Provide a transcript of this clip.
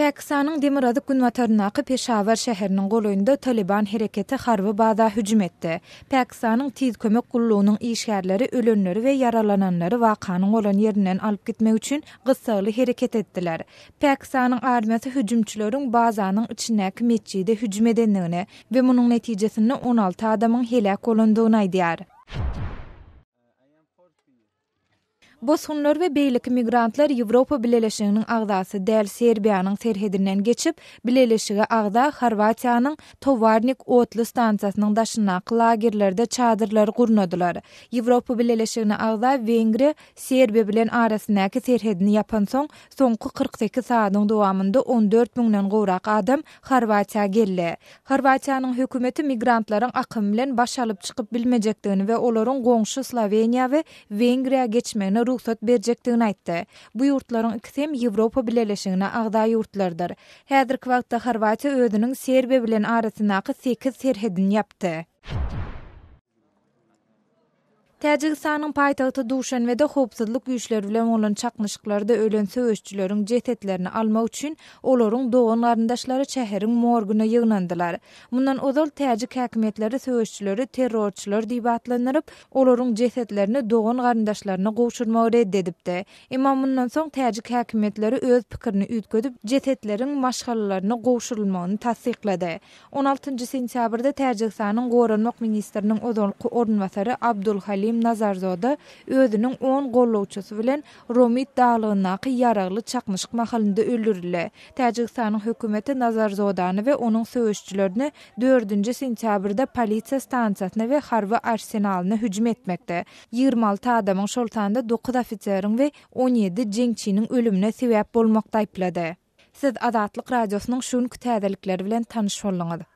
Pakistan'ın Demiradık Günvatarınaqı Peşavar şäheriniň golaýynda Taliban hereketi harby baza hüjüm etdi. Pakistan'ın tiz kömek gullugynyň işgärleri ölenleri we yaralananlary wakanyň bolan ýerinden alyp gitmek üçin gysgaly hereket etdiler. Pakistan'ın armiýasy hüjümçüleriň bazanyň içindäki mesjide hüjüm edendigini we munyň netijesinde 16 adamyň helak bolandygyny aýdýar. Bosgunlar we beýlik migrantlar Ýewropa Birleşiginiň agdasy däl Serbiýanyň serhedinden geçip Birleşige agda Horwatiýanyň Tovarnik otly stansiýasynyň daşyndaky lagerlerde çadyrlar gurnadylar. Ýewropa Birleşigine agda Wengriýa Serbiýa bilen arasyndaky serhedini ýapan soňky 48 saatyň dowamında 14 000-den gowrak adam Horwatiýa geldi. Horwatiýanyň hökümeti migrantlaryň akymy bilen baş alyp çykyp bilmejekdigini we olaryň goňşy Sloveniýa we Wengriýa geçmegine ruhsat berjekdigini aýtdy. Bu ýurtlaryň ikisi hem Ýewropa Birleşigine agda ýurtlardyr. Häzirki wagtda Horwatiýa özüniň Serbiýa bilen arasyndaky 8 serhedini ýapdy. Täjikistanyň paýtagty Duşanbede howpsuzlyk güýçleri bilen bolan çaknyşyklarda ölen söwüşçüleriň jetetlerini almak üçin olaryň dogan garyndaşlary şäheriň morguna ýygnandylar. Mundan ozal täjik häkimetleri söwüşçüleri terrorçylar diýip atlanýaryp, olaryň jetetlerini dogan garyndaşlaryna gowşurmagy reddedipdi. Emma mundan soň täjik häkimetleri öz pikirini üýtgedip, jetetleriň maşgalalaryna gowşurulmagyny tasdiklady. 16 sentýabrda Täjikistanyň Goranmak ministriniň ozalky ornwasary Abdulhalim Nazarzoda özüniň 10 gollawçysy bilen Romit dağlygyndaky ýaragly çaknyşyk mahalynda öldürildi. Täjikistanyň hökümeti Nazarzodany we onuň söwüşçülerini 4 sentýabrda polisiýa stansiýasyna we harby arsenalyna hüjüm etmekde. 26 adamyň şoltanda 9 ofiseriň we 17 jeňçiniň ölümine sebäp bolmakda aýplady. Siz Azatlyk radiosynyň şunkü täzelikleri bilen tanyş bolňyz.